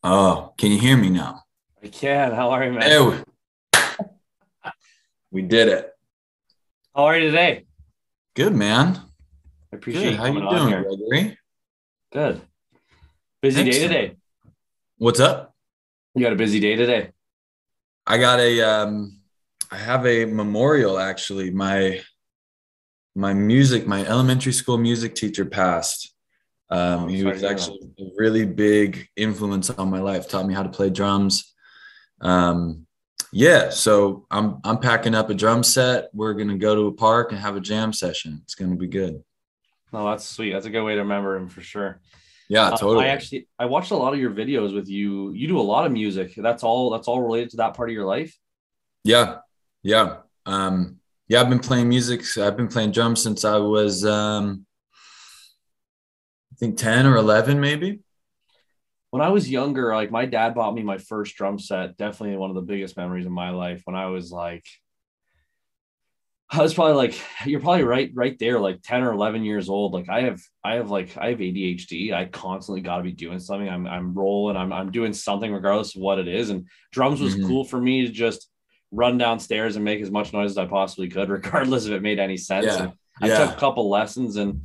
Oh, can you hear me now? I can. How are you, man? Hey, we did it. How are you today? Good, man. I appreciate Good. you How you coming on doing, here. Gregory? Good. Busy day Excellent. today. What's up? You got a busy day today. I got I have a memorial actually. My elementary school music teacher passed. Oh, I'm He sorry was to hear that. actually a really big influence on my life, taught me how to play drums. Um, yeah, so I'm packing up a drum set. We're gonna go to a park and have a jam session. It's gonna be good. No, that's sweet. That's a good way to remember him for sure. Yeah, I totally. actually I watched a lot of your videos with you. You do a lot of music. That's all related to that part of your life. Yeah, yeah. Yeah, I've been playing music. I've been playing drums since I was I think 10 or 11 maybe. When I was younger, like my dad bought me my first drum set. Definitely one of the biggest memories of my life. When I was probably like, you're probably right there, like 10 or 11 years old. Like I have ADHD. I constantly got to be doing something. I'm rolling. I'm doing something regardless of what it is. And drums was Hmm. cool for me to just run downstairs and make as much noise as I possibly could, regardless if it made any sense. Yeah, And I took a yeah, couple lessons, and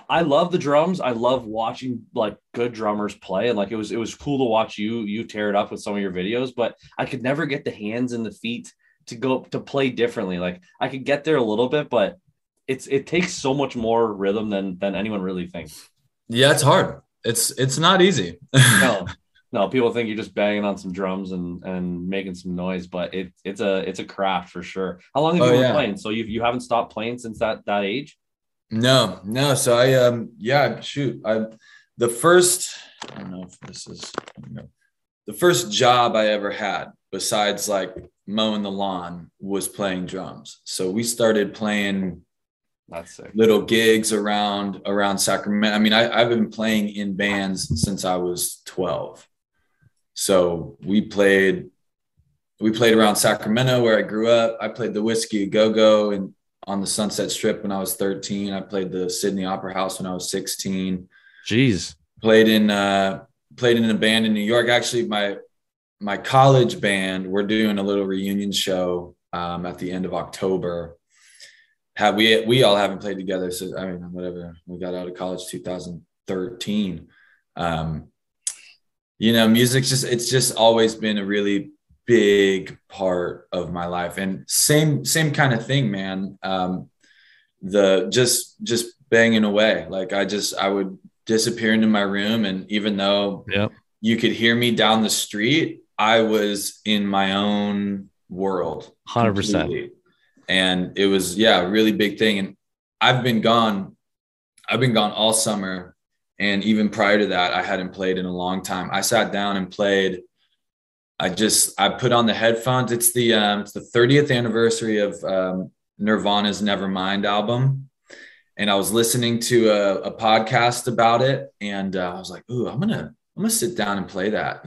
I love the drums. I love watching like good drummers play. And like it was cool to watch you tear it up with some of your videos, but I could never get the hands and the feet to go to play differently. Like I could get there a little bit, but it takes so much more rhythm than anyone really thinks. yeah. It's hard. It's not easy. No, no, people think you're just banging on some drums and making some noise, but it's a craft for sure. How long have you Oh been yeah. playing? So you haven't stopped playing since that age? No, no. So I yeah, shoot. I the first I don't know if this is you know, the first job I ever had besides like mowing the lawn was playing drums. So we started playing That's sick. little gigs around Sacramento. I mean, I've been playing in bands since I was 12. So we played around Sacramento where I grew up. I played the Whiskey A Go Go and on the Sunset Strip when I was 13. I played the Sydney Opera House when I was 16. Jeez. Played in played in a band in New York. Actually, my college band, we're doing a little reunion show at the end of October. Have we all haven't played together, so I mean whatever, we got out of college 2013. um Music's just it's just always been a really big part of my life, and same kind of thing, man. The just banging away, like I would disappear into my room, and even though Yeah. you could hear me down the street, I was in my own world 100%. completely. And it was, yeah, a really big thing. And I've been gone, I've been gone all summer. And even prior to that, I hadn't played in a long time. I sat down and played. I put on the headphones. It's the 30th anniversary of Nirvana's Nevermind album. And I was listening to a podcast about it. And I was like, ooh, I'm gonna sit down and play that.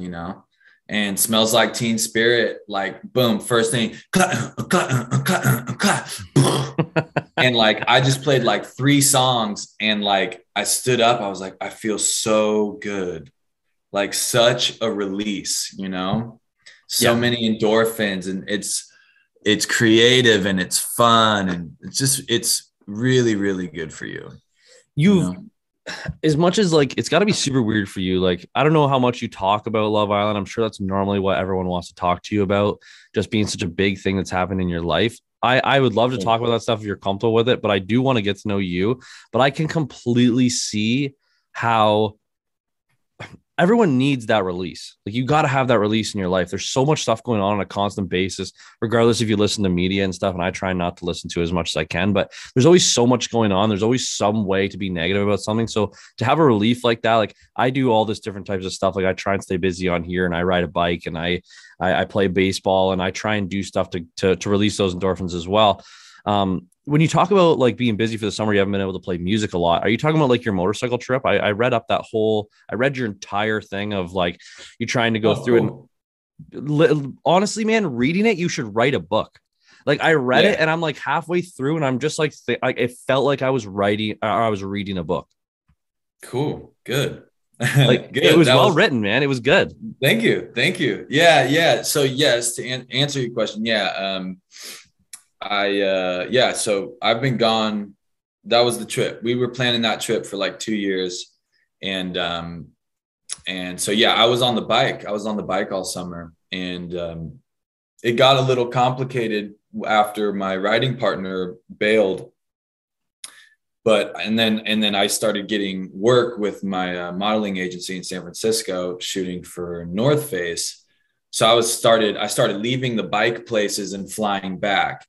And Smells Like Teen Spirit, like boom, first thing, and like I just played like 3 songs, and like I stood up, I was like, I feel so good, like such a release. So Yeah. many endorphins, and it's creative and it's fun, and it's really, really good for you, you You've know? as much as like it's got to be super weird for you. Like I don't know how much you talk about Love Island. I'm sure that's normally what everyone wants to talk to you about, just being such a big thing that's happened in your life. I would love to talk about that stuff if you're comfortable with it, but I do want to get to know you. But I can completely see how everyone needs that release. Like you got to have that release in your life. There's so much stuff going on a constant basis, regardless if you listen to media and stuff. And I try not to listen to as much as I can, but there's always so much going on. There's always some way to be negative about something. So to have a relief like that, like I do all this different types of stuff. Like I try and stay busy on here, and I ride a bike, and I play baseball, and I try and do stuff to release those endorphins as well. When you talk about like being busy for the summer, you haven't been able to play music a lot. Are you talking about like your motorcycle trip? I read up I read your entire thing of like you trying to go Oh, through cool. honestly, man, reading it, you should write a book. Like I read it Yeah, and I'm like halfway through and I'm just like it felt like I was writing or I was reading a book. cool, good. Like Good. it was well written, man. It was good. Thank you. Thank you. Yeah. So yes, to answer your question. Yeah. So I've been gone. That was the trip. We were planning that trip for like 2 years. And so, yeah, I was on the bike. I was on the bike all summer, and it got a little complicated after my riding partner bailed. And then I started getting work with my modeling agency in San Francisco, shooting for North Face. So I started leaving the bike places and flying back,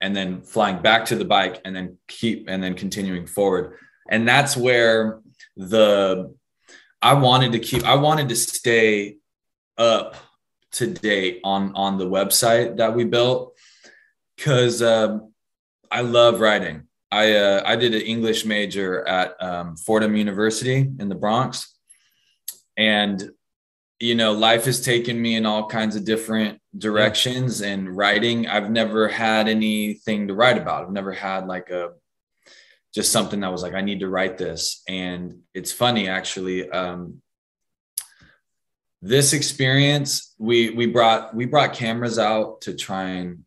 and then flying back to the bike, and then continuing forward. And that's where I wanted to stay up to date on the website that we built, because I love writing. I did an English major at Fordham University in the Bronx, and life has taken me in all kinds of different directions. And writing, I've never had anything to write about. I've never had like just something that was like, I need to write this. And it's funny, actually. This experience, we brought cameras out to try and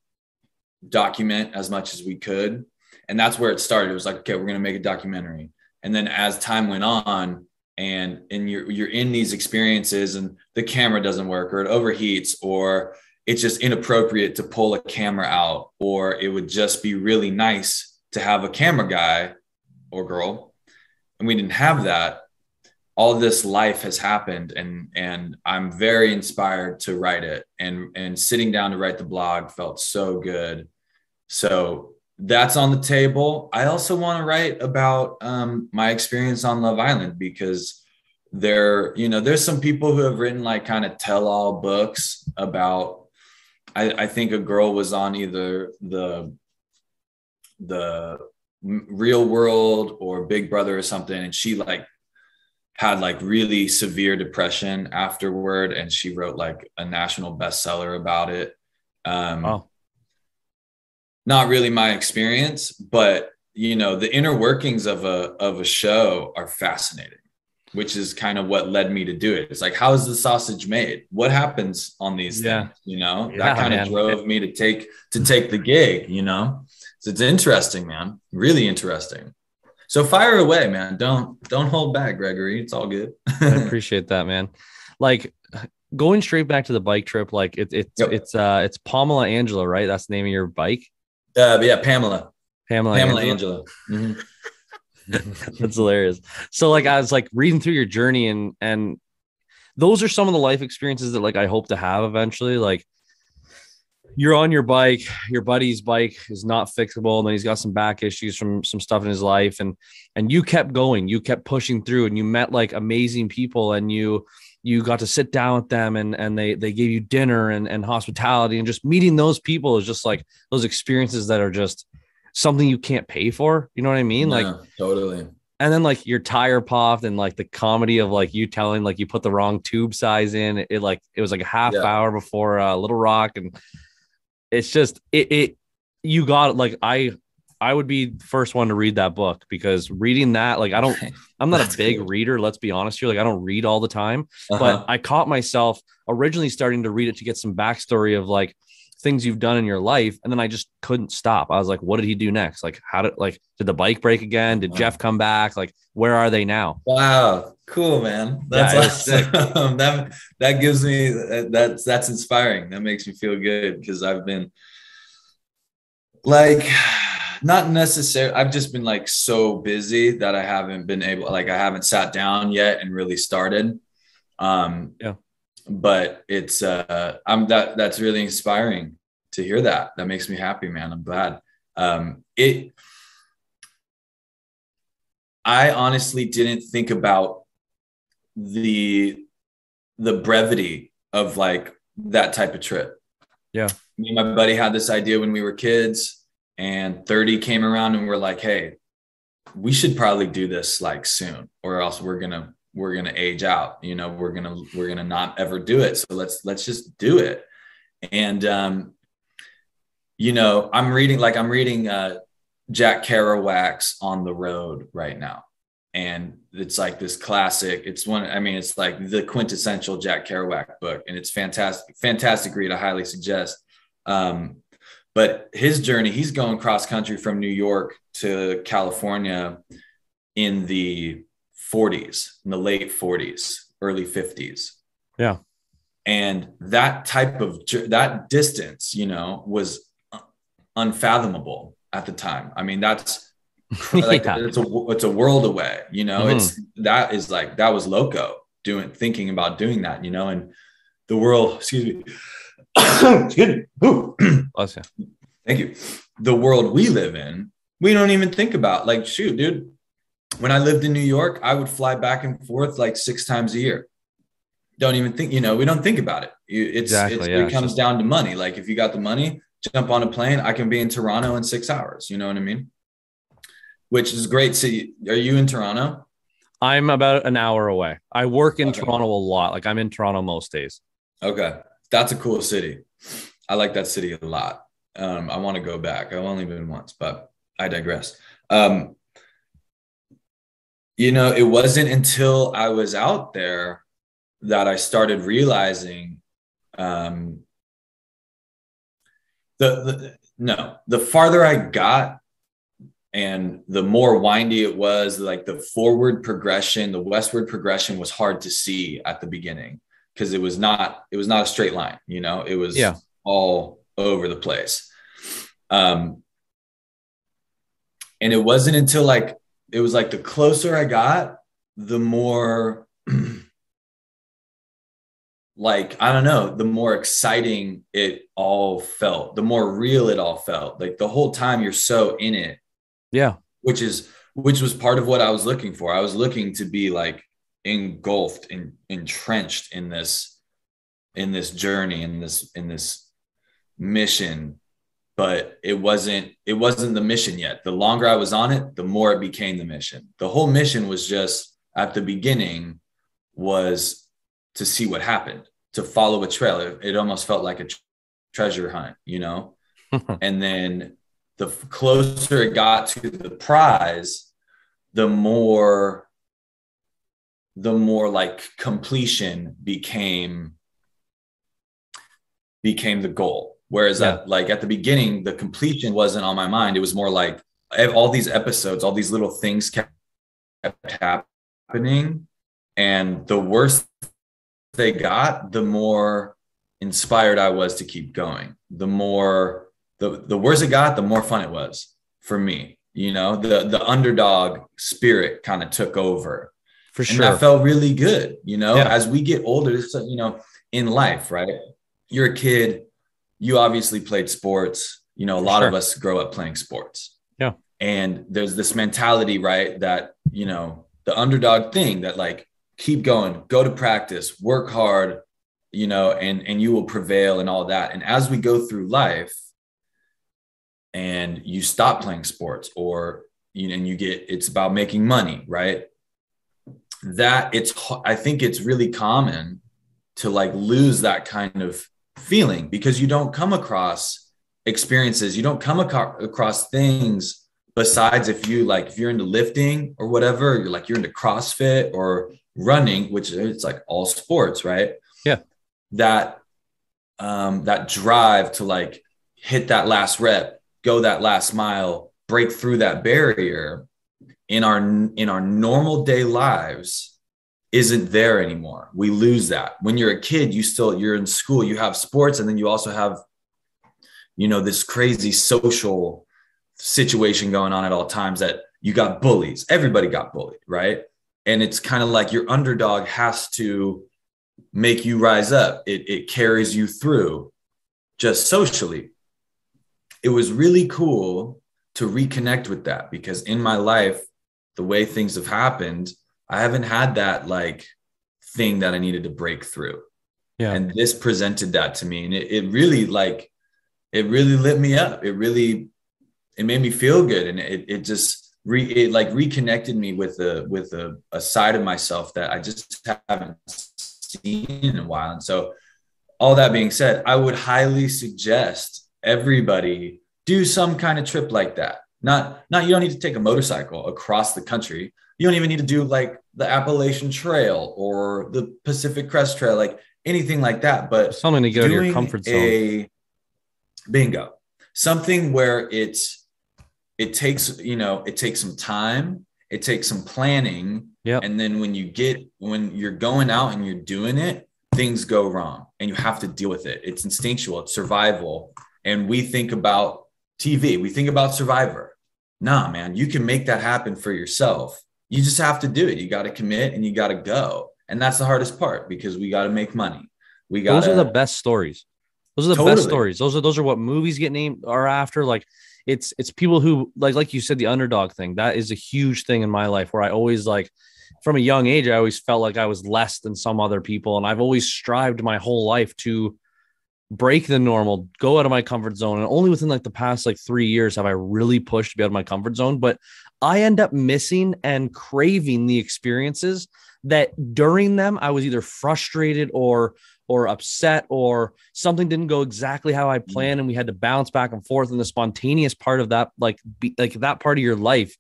document as much as we could. And that's where it started. It was like, okay, we're going to make a documentary. And then as time went on, and you're in these experiences, and the camera doesn't work, or it overheats, or it's just inappropriate to pull a camera out, or it would just be really nice to have a camera guy or girl, and we didn't have that. All this life has happened, and I'm very inspired to write it, and sitting down to write the blog felt so good. So that's on the table. I also want to write about my experience on Love Island, because there's some people who have written like kind of tell-all books about, I think a girl was on either the Real World or Big Brother or something, and she like had like really severe depression afterward, and she wrote like a national bestseller about it. Not really my experience, but the inner workings of a show are fascinating, which is kind of what led me to do it. It's like, how is the sausage made? What happens on these things? That kind of drove me to take the gig, So it's interesting, man. Really interesting. So fire away, man. Don't hold back, Gregory. It's all good. I appreciate that, man. Like going straight back to the bike trip, like it's Pamela Angela, right? That's the name of your bike. Yeah, Pamela Angela. Mm-hmm. That's hilarious. So like I was like reading through your journey, and those are some of the life experiences that like I hope to have eventually. Like you're on your bike, your buddy's bike is not fixable, and then he's got some back issues from some stuff in his life, and you kept going, you kept pushing through, and you met like amazing people, and you got to sit down with them, and they gave you dinner and hospitality, and just meeting those people is just like those experiences that are just something you can't pay for. You know what I mean? No, like totally. And then like your tire popped, and like the comedy of like you telling like you put the wrong tube size in it was like a half hour before Little Rock, and it's just you got like I would be the first one to read that book, because reading that, like I'm not a big reader, let's be honest here. Like I don't read all the time, but I caught myself originally starting to read it to get some backstory of like things you've done in your life. And then I just couldn't stop. I was like, what did he do next? Like, did the bike break again? Did Jeff come back? Like, where are they now? Wow. Cool, man. That's awesome. That gives me, that's inspiring. That makes me feel good, because I've been like, not necessarily, I've just been like so busy that I haven't been able, like I haven't sat down yet and really started. But it's that's really inspiring to hear that. That makes me happy, man. I'm glad. I honestly didn't think about the brevity of like that type of trip. Yeah. Me and my buddy had this idea when we were kids, and 30 came around, and we're like, hey, we should probably do this like soon, or else we're gonna age out. We're gonna not ever do it. So let's just do it. And I'm reading Jack Kerouac's On the Road right now. And it's like this classic. It's it's like the quintessential Jack Kerouac book, and it's fantastic read. I highly suggest. But his journey, he's going cross country from New York to California in the 40s, in the late 40s, early 50s. Yeah. And that that distance, was unfathomable at the time. I mean, that's like, it's a world away, that was loco thinking about doing that, and the world, excuse me. Excuse me. Awesome. Thank you. The world we live in, we don't even think about, like, shoot, dude, when I lived in New York, I would fly back and forth like 6 times a year. Don't even think, we don't think about it. It comes down to money. Like, if you got the money, jump on a plane, I can be in Toronto in 6 hours. You know what I mean? Which is great. So are you in Toronto? I'm about an hour away. I work in Toronto a lot. Like, I'm in Toronto most days. Okay. That's a cool city. I like that city a lot. I want to go back. I've only been once, but I digress. It wasn't until I was out there that I started realizing the farther I got and the more windy it was, like the forward progression, the westward progression was hard to see at the beginning because it was not a straight line, it was all over the place. And it wasn't until it was like the closer I got, the more the more exciting it all felt, the more real it all felt. Like, the whole time you're so in it. Yeah. Which was part of what I was looking for. I was looking to be like engulfed and entrenched in this journey, in this mission, but it wasn't the mission yet. The longer I was on it, the more it became the mission. The whole mission was just, at the beginning, was to see what happened, to follow a trail. It almost felt like a treasure hunt, and then the closer it got to the prize, the more like completion became the goal. Whereas at the beginning, the completion wasn't on my mind. It was more like all these episodes, all these little things kept happening. And the worse they got, the more inspired I was to keep going. The worse it got, the more fun it was for me. The underdog spirit kind of took over. For sure. And that felt really good. As we get older, in life, right? You're a kid, you obviously played sports. A lot of us grow up playing sports. Yeah. And there's this mentality, right? That, the underdog thing that, like, keep going, go to practice, work hard, and you will prevail and all that. And as we go through life, and you stop playing sports, or and it's about making money, right? I think it's really common to like lose that kind of feeling, because you don't come across experiences, you don't come across things besides if you're into lifting or whatever, you're into CrossFit or running, which it's like all sports, right? Yeah. That drive to like hit that last rep, go that last mile, break through that barrier in our normal day lives isn't there anymore. We lose that. When you're a kid, you're in school, you have sports, and then you also have, this crazy social situation going on at all times, that you got bullies. Everybody got bullied, right? And it's kind of like your underdog has to make you rise up. It carries you through just socially. It was really cool to reconnect with that, because in my life, the way things have happened, I haven't had that like thing that I needed to break through. Yeah. And this presented that to me. And it really lit me up. It made me feel good. And it just reconnected me with a side of myself that I just haven't seen in a while. And so all that being said, I would highly suggest everybody do some kind of trip like that. Not you don't need to take a motorcycle across the country, You don't even need to do like the Appalachian Trail or the Pacific Crest Trail, like anything like that. But something to get out of your comfort zone. Bingo, something where it takes, it takes some time, it takes some planning. Yeah. And then when you're going out and you're doing it, things go wrong and you have to deal with it. It's instinctual, it's survival. And we think about TV, we think about Survivor. Nah, man, you can make that happen for yourself. You just have to do it. You got to commit and you got to go. And that's the hardest part because we got to make money. Those are the best stories. Those are the best stories. Those are what movies get named are after. Like it's people who like you said, the underdog thing. That is a huge thing in my life where I always like from a young age, I always felt like I was less than some other people. And I've always strived my whole life to break the normal, go out of my comfort zone. And only within like the past like 3 years have I really pushed to be out of my comfort zone. But I end up missing and craving the experiences that during them I was either frustrated or upset or something didn't go exactly how I planned. And we had to bounce back and forth. And the spontaneous part of that, like that part of your life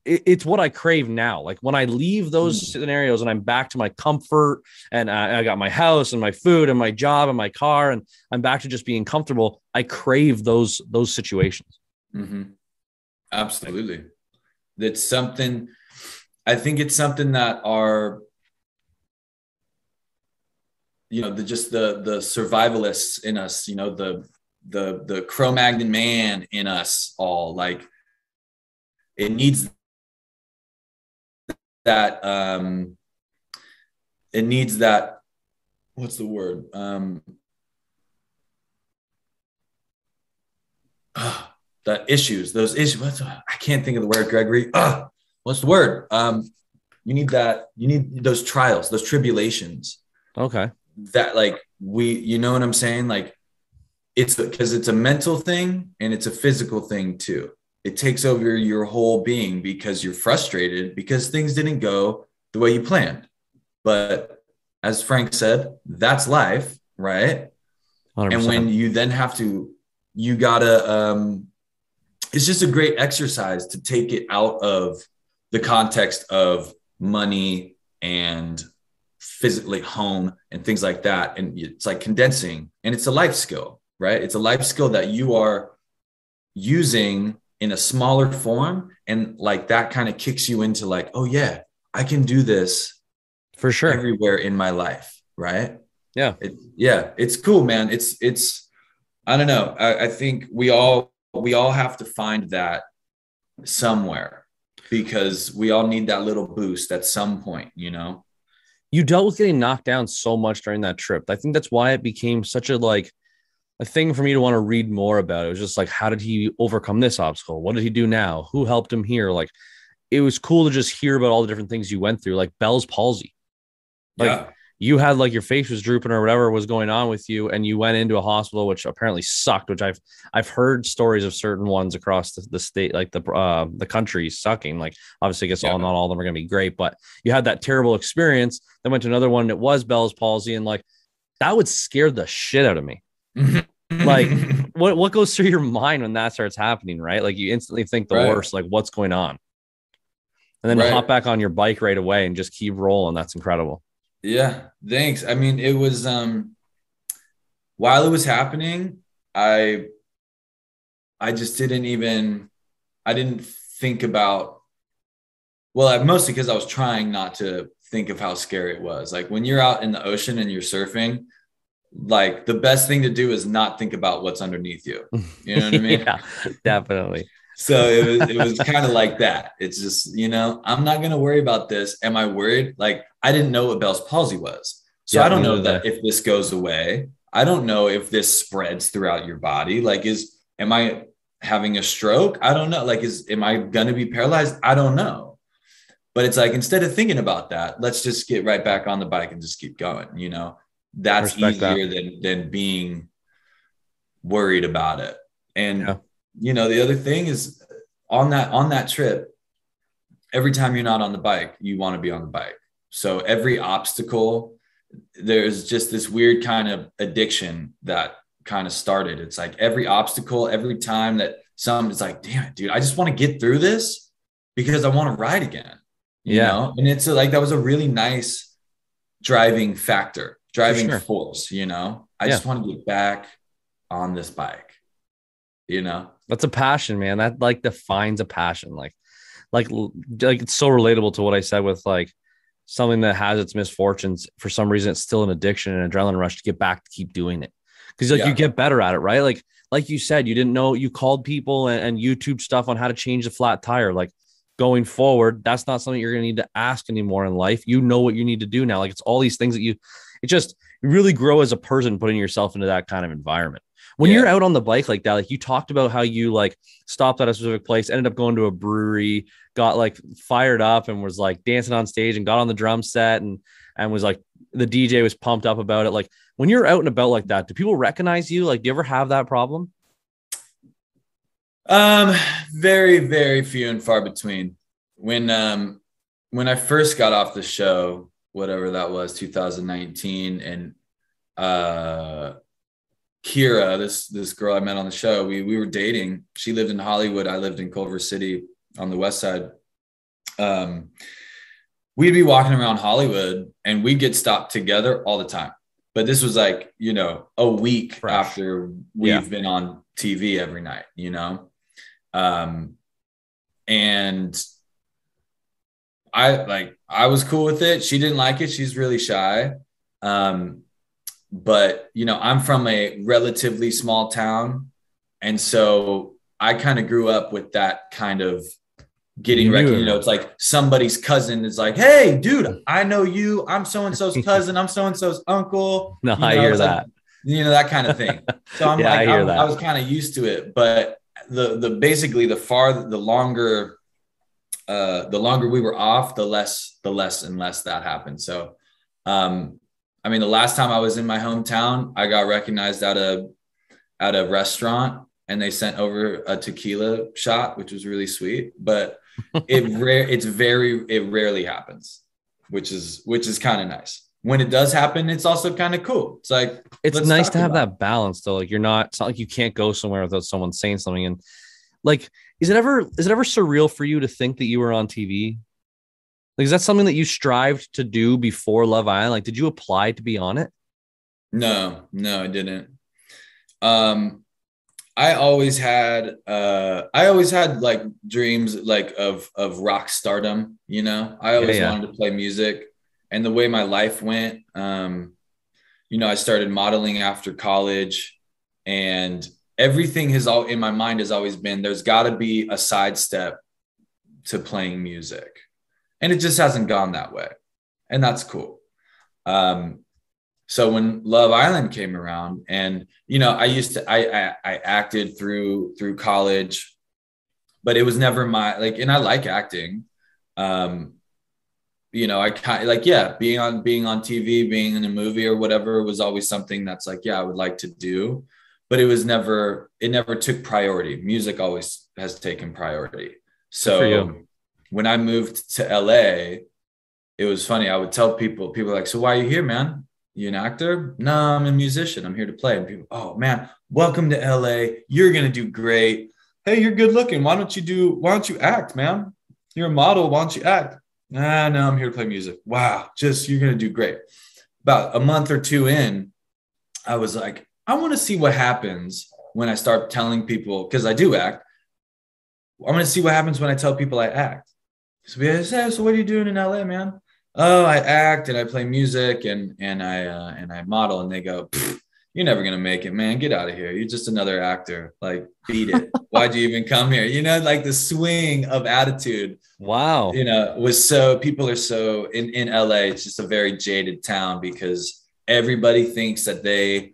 it's what I crave now. Like when I leave those scenarios and I'm back to my comfort and I got my house and my food and my job and my car and I'm back to just being comfortable, I crave those situations. Mm-hmm. Absolutely. That's something, I think it's something that our, the survivalists in us, the Cro-Magnon man in us all, like it needs that, what's the word? Those issues. I can't think of the word, Gregory. What's the word? You need those trials, those tribulations. Okay. That like you know what I'm saying? Like it's because it's a mental thing and it's a physical thing too. It takes over your whole being because you're frustrated because things didn't go the way you planned. But as Frank said, that's life, right? 100%. And when you then you gotta, it's just a great exercise to take it out of the context of money and physically home and things like that. And it's like condensing, and it's a life skill, right? It's a life skill that you are using in a smaller form. And like that kind of kicks you into like, oh yeah, I can do this for sure everywhere in my life. Right. Yeah. It's cool, man. It's, I don't know. I think we all have to find that somewhere because we all need that little boost at some point, You dealt with getting knocked down so much during that trip. I think that's why it became such a thing for me to want to read more about. It was just like, how did he overcome this obstacle? What did he do now? Who helped him here? Like, it was cool to just hear about all the different things you went through, like Bell's palsy. Like you had like your face was drooping or whatever was going on with you. And you went into a hospital, which apparently sucked, which I've heard stories of certain ones across the state, like the country sucking. Like obviously I guess not all of them are going to be great, but you had that terrible experience. Then went to another one that was Bell's palsy. And like, that would scare the shit out of me. Like what goes through your mind when that starts happening, right? Like you instantly think the worst, like what's going on, and then hop back on your bike right away and just keep rolling. That's incredible. Yeah, thanks. I mean, it was while it was happening, I just didn't think about, well, mostly because I was trying not to think of how scary it was. Like when you're out in the ocean and you're surfing, like the best thing to do is not think about what's underneath you. You know what I mean? Yeah, definitely. So it was kind of like that. It's just, I'm not going to worry about this. Am I worried? Like, I didn't know what Bell's palsy was. So I don't know that if this goes away, I don't know if this spreads throughout your body. Like, am I having a stroke? I don't know. Like, am I going to be paralyzed? I don't know. But it's like, instead of thinking about that, let's just get right back on the bike and just keep going. That's easier than being worried about it. And, the other thing is on that trip, every time you're not on the bike, you want to be on the bike. So every obstacle, there's just this weird kind of addiction that kind of started. It's like every obstacle, every time that it's like, damn it, dude, I just want to get through this. because I want to ride again, you Yeah. know? And it's like, that was a really nice driving sure. force, you know? I Yeah. just want to get back on this bike, you know? That's a passion, man. That like defines a passion. Like it's so relatable to what I said with like something that has its misfortunes. For some reason, it's still an addiction and adrenaline rush to get back to keep doing it. Cause like you get better at it, right? Like you said, you didn't know, you called people and YouTube stuff on how to change the flat tire. Like going forward, that's not something you're going to need to ask anymore in life. You know what you need to do now. Like it's all these things that you really grow as a person, putting yourself into that kind of environment. When you're out on the bike like that, like you talked about how you like stopped at a specific place, ended up going to a brewery, got like fired up and was like dancing on stage and got on the drum set and was like, the DJ was pumped up about it. Like when you're out and about like that, do people recognize you? Like, do you ever have that problem? Very, very few and far between. When I first got off the show, whatever that was, 2019, and Kira, this girl I met on the show, we were dating. She lived in Hollywood. I lived in Culver City on the west side. We'd be walking around Hollywood and we'd get stopped together all the time. But this was like, you know, a week after we've been on TV every night, you know? And I was cool with it. She didn't like it. She's really shy. But you know, I'm from a relatively small town. And so I kind of grew up with that kind of getting recognition. You know, it's like somebody's cousin is like, hey, dude, I know you. I'm so-and-so's cousin. I'm so-and-so's uncle. No, you know, I hear that. Like, you know, that kind of thing. So I'm like, I was kind of used to it, but basically the longer we were off, the less and less that happened. So, I mean, the last time I was in my hometown, I got recognized at a restaurant and they sent over a tequila shot, which was really sweet, but it rarely happens, which is kind of nice. When it does happen, it's also kind of cool. It's like, it's nice to have that balance though. Like it's not like you can't go somewhere without someone saying something. And like, is it ever surreal for you to think that you were on TV? Like, is that something that you strived to do before Love Island? Like, did you apply to be on it? No, I didn't. I always had like dreams like of rock stardom, you know. I always wanted to play music, and the way my life went, you know, I started modeling after college, and everything in my mind has always been there's got to be a sidestep to playing music. And it just hasn't gone that way. And that's cool. So when Love Island came around and, you know, I acted through college, but it was never and I like acting. You know, I kind of like, being on TV, being in a movie or whatever was always something that's like, I would like to do, but it never took priority. Music always has taken priority. So when I moved to LA, it was funny. I would tell people are like, so why are you here, man? You an actor? No, I'm a musician. I'm here to play. And people, oh man, welcome to LA. You're going to do great. Hey, you're good looking. Why don't you act, man? You're a model. Why don't you act? Nah, no, I'm here to play music. Wow. You're going to do great. About a month or two in, I was like, I want to see what happens when I start telling people, because I do act. I want to see what happens when I tell people I act. So what are you doing in LA, man? Oh, I act and I play music and I model. And they go, you're never going to make it, man. Get out of here. You're just another actor. Like, beat it. Why'd you even come here? You know, like the swing of attitude. Wow. You know, people are so in LA, it's just a very jaded town because everybody thinks that they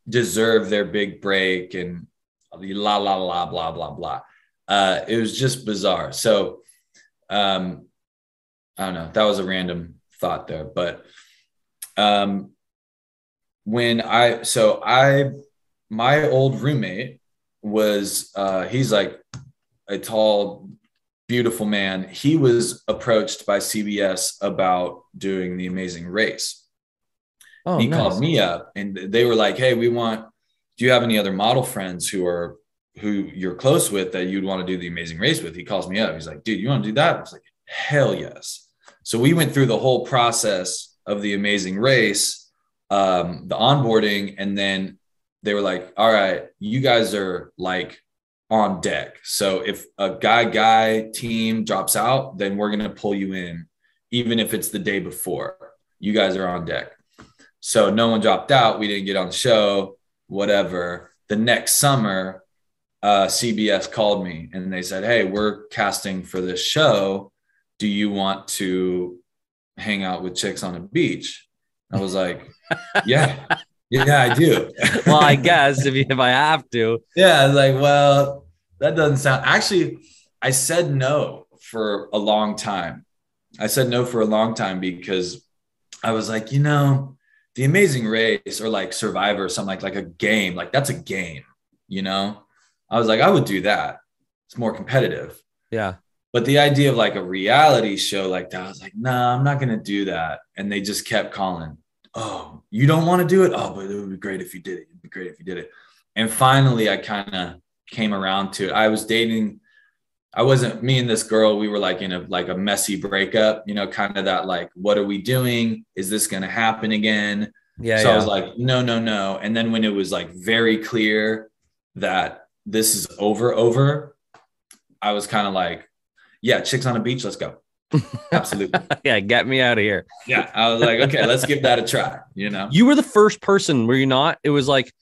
deserve their big break and blah, blah, blah, blah. It was just bizarre. So, I don't know. That was a random thought there, but my old roommate was he's like a tall, beautiful man. He was approached by CBS about doing The Amazing Race. He called me up and they were like, hey, do you have any other model friends who are who you're close with that you'd want to do the Amazing Race with. He calls me up. He's like, dude, you want to do that? I was like, hell yes. So we went through the whole process of the Amazing Race, the onboarding, and then they were like, all right, you guys are like on deck. So if a guy team drops out, then we're going to pull you in, even if it's the day before. You guys are on deck. So no one dropped out. We didn't get on the show, whatever. The next summer, CBS called me and they said, hey, we're casting for this show. Do you want to hang out with chicks on a beach? I was like, yeah, I do. Well, I guess if I have to. Yeah. I was like, well, that doesn't sound, actually, I said no for a long time. Because I was like, the Amazing Race or like Survivor or something like a game, like that's a game, I was like, I would do that. It's more competitive. Yeah. But the idea of like a reality show like that, I was like, nah, I'm not going to do that. And they just kept calling. Oh, you don't want to do it? Oh, but it would be great if you did it. And finally, I kind of came around to it. Me and this girl, we were like in a messy breakup, kind of that, like, what are we doing? Is this going to happen again? Yeah. So I was like, no. And then when it was like very clear that this is over, I was kind of like, yeah, chicks on a beach. Let's go. Absolutely. Yeah. Get me out of here. Yeah. I was like, okay, let's give that a try. You were the first person, were you not? It was like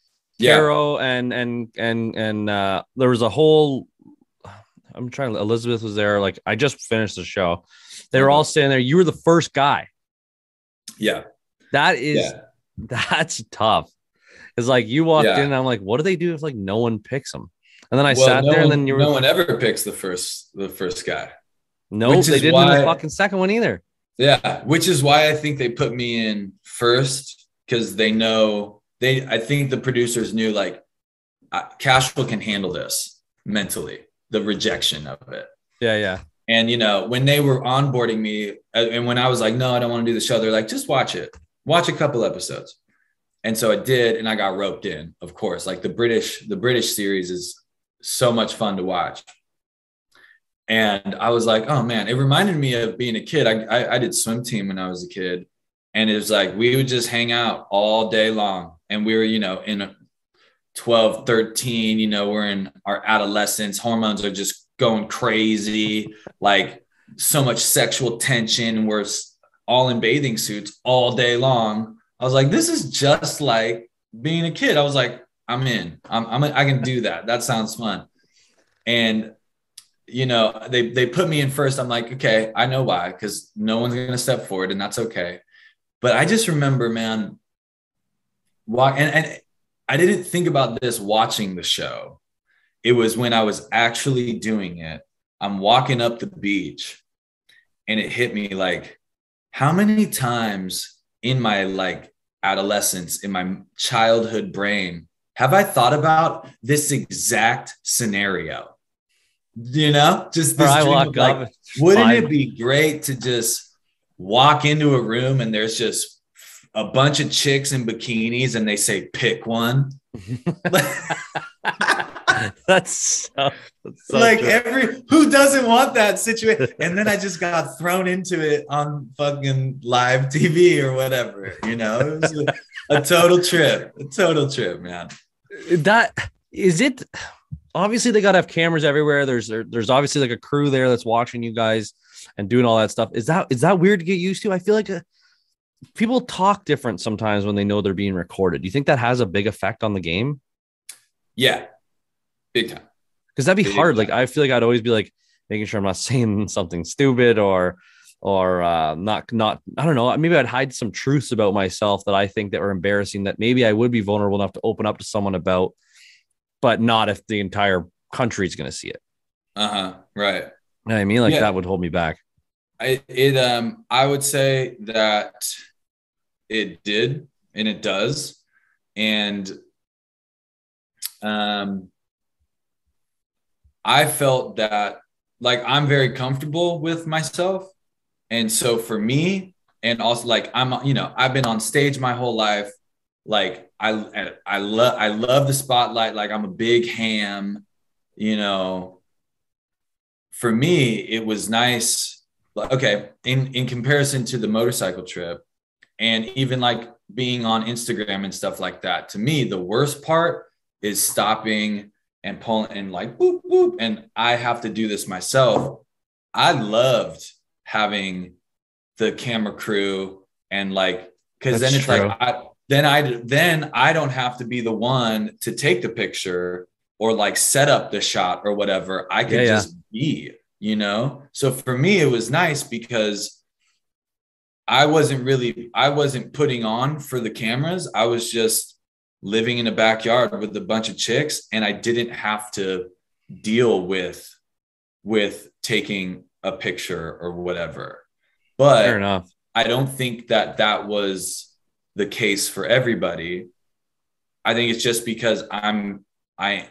Caro and there was a whole, Elizabeth was there. Like, I just finished the show. They were all standing there. You were the first guy. Yeah. That's tough. It's like you walked in and I'm like, what do they do if like no one picks them? And then I sat there and then no one ever picks the first guy. No, they didn't in the fucking second one either. Yeah. Which is why I think they put me in first, because I think the producers knew like Cashel can handle this mentally. The rejection of it. Yeah. And, when they were onboarding me and when I was like, no, I don't want to do the show, they're like, just watch it. Watch a couple episodes. And so I did. And I got roped in, of course. Like the British series is so much fun to watch. And I was like, oh man, it reminded me of being a kid. I did swim team when I was a kid. And it was like, we would just hang out all day long. And we were, in 12, 13, we're in our adolescence. Hormones are just going crazy, like so much sexual tension. We're all in bathing suits all day long. I was like, this is just like being a kid. I was like, I'm in. I can do that. That sounds fun. And, they put me in first. I'm like, okay, I know why, because no one's going to step forward and that's okay. But I just remember, man, and I didn't think about this watching the show. It was when I was actually doing it. I'm walking up the beach and it hit me like, how many times in my like adolescence, in my childhood brain, have I thought about this exact scenario? Just this dream of like, wouldn't it be great to just walk into a room and there's just a bunch of chicks in bikinis and they say, pick one. That's so like true. who doesn't want that situation? And then I just got thrown into it on fucking live TV or whatever, it was a total trip, man. That is it. Obviously they got to have cameras everywhere. There's obviously like a crew there that's watching you guys and doing all that stuff. Is that weird to get used to? I feel like people talk different sometimes when they know they're being recorded. Do you think that has a big effect on the game? Yeah, big time. Because that'd be hard. Like, I feel like I'd always be like making sure I'm not saying something stupid or not. I don't know. Maybe I'd hide some truths about myself that I think that were embarrassing, that maybe I would be vulnerable enough to open up to someone about, but not if the entire country is going to see it. Right. You know what I mean? Like that would hold me back. I would say that it did, and it does. And, I felt that like, I'm very comfortable with myself. And so for me, and also like, I've been on stage my whole life. Like I love the spotlight. Like I'm a big ham. you know, for me, it was nice. Okay. In comparison to the motorcycle trip and even like being on Instagram and stuff like that, to me, the worst part is stopping and pulling and like, boop, boop. And I have to do this myself. I loved having the camera crew and like, cause then it's true. like, then I don't have to be the one to take the picture or like set up the shot or whatever. I could just be, you know? So for me, it was nice because I wasn't putting on for the cameras. I was just living in a backyard with a bunch of chicks, and I didn't have to deal with taking a picture or whatever. But Fair enough. I don't think that was the case for everybody. I think it's just because I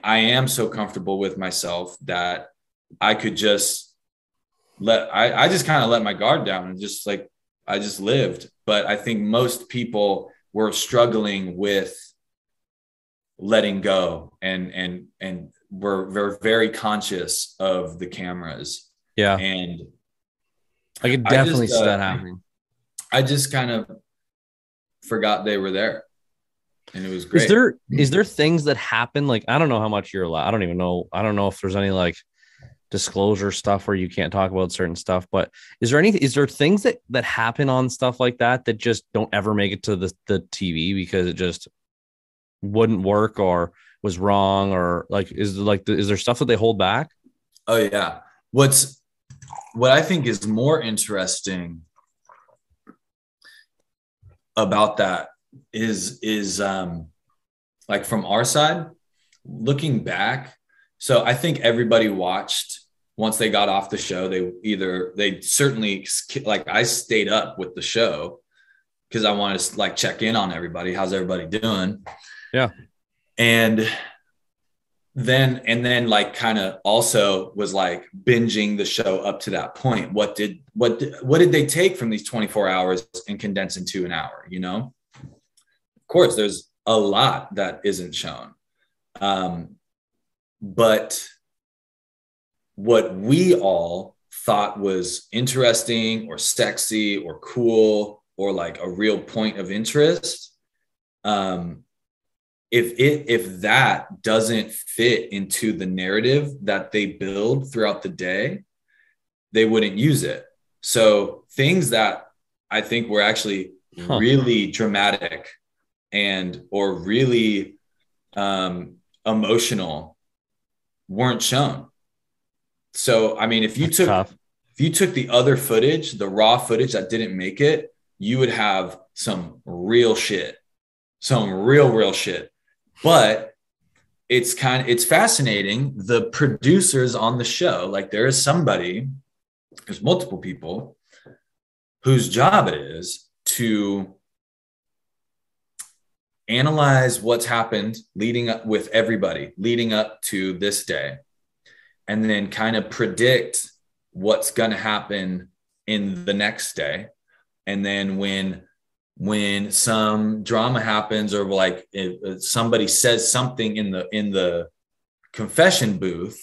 am so comfortable with myself that I could just I just kind of let my guard down and just like, I just lived. But I think most people were struggling with letting go and we're very conscious of the cameras. Yeah. And I could definitely see that happening. I just kind of forgot they were there. And it was great. Is there things that happen? Like, I don't know how much you're allowed. I don't even know. I don't know if there's any like disclosure stuff where you can't talk about certain stuff, but is there things that happen on stuff like that just don't ever make it to the TV because it just wouldn't work or was wrong, or like, is there stuff that they hold back? Oh yeah. What I think is more interesting about that is like from our side, looking back. So I think everybody watched once they got off the show. They certainly, like, I stayed up with the show because I wanted to like check in on everybody. How's everybody doing? Yeah. And then like kind of also was like binging the show up to that point. What did they take from these 24 hours and condense into an hour? You know, of course, there's a lot that isn't shown. But what we all thought was interesting or sexy or cool or like a real point of interest, if that doesn't fit into the narrative that they build throughout the day, they wouldn't use it. So things that I think were actually really dramatic or really emotional weren't shown. So, I mean, if you took the other footage, the raw footage that didn't make it, you would have some real shit, some real shit. But it's fascinating. The producers on the show, like there's multiple people whose job it is to analyze what's happened leading up to this day, and then kind of predict what's going to happen in the next day. And then when some drama happens, or like if somebody says something in the confession booth,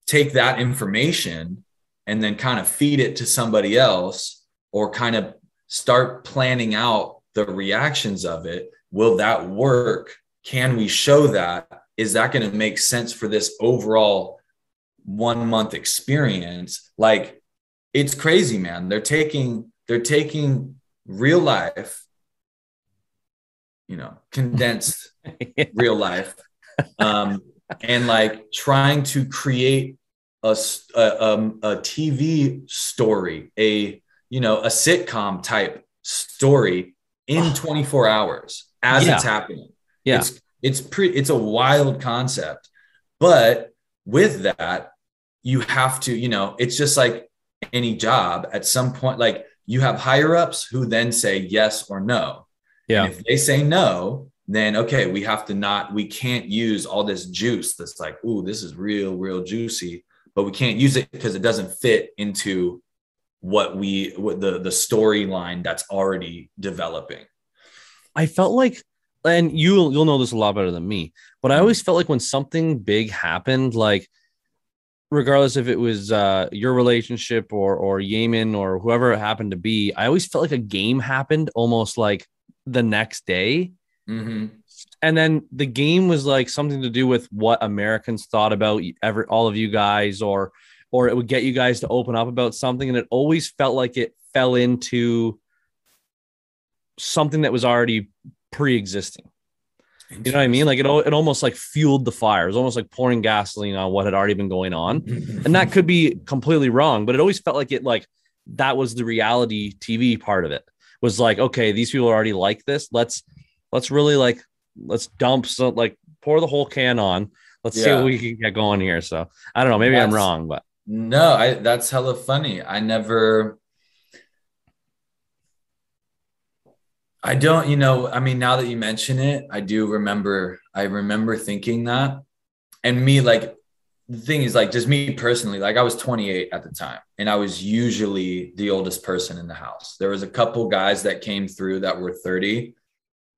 take that information and then kind of feed it to somebody else, or kind of start planning out the reactions of it. Will that work? Can we show that? Is that going to make sense for this overall 1 month experience? Like, it's crazy, man. They're taking real life, condensed real life, and like trying to create a TV story, a sitcom type story in 24 hours as it's happening. Yeah. It's a wild concept, but with that, you have to, it's just like any job at some point, like you have higher ups who then say yes or no. Yeah. And if they say no, then, okay, we can't use all this juice that's like, ooh, this is real juicy, but we can't use it because it doesn't fit into what the storyline that's already developing. I felt like and you'll know this a lot better than me, but I always felt like when something big happened, like regardless if it was your relationship or Yemen or whoever it happened to be, I always felt like a game happened almost like the next day. Mm-hmm. And then the game was like something to do with what Americans thought about all of you guys, or it would get you guys to open up about something. And it always felt like it fell into something that was already pre-existing. You know what I mean? Like it almost like fueled the fire. It was almost like pouring gasoline on what had already been going on. And that could be completely wrong, but it always felt like that was the reality TV part of it. Was like, okay, these people are already like this. Let's really let's dump some, like pour the whole can on. Let's see what we can get going here. So I don't know, maybe I'm wrong, but no, that's hella funny. I don't, I mean, now that you mention it, I remember thinking that. And me, like, the thing is, like, just me personally, like, I was 28 at the time, and I was usually the oldest person in the house. There was a couple guys that came through that were 30,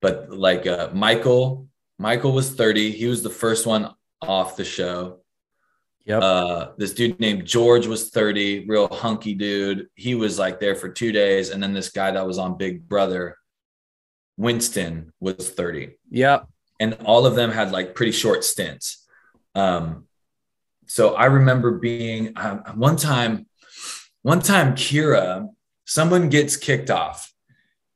but like Michael was 30. He was the first one off the show. Yep. This dude named George was 30, real hunky dude. He was like there for 2 days. And then this guy that was on Big Brother, Winston, was 30. Yeah. And all of them had like pretty short stints. So I remember being one time Kira, someone gets kicked off,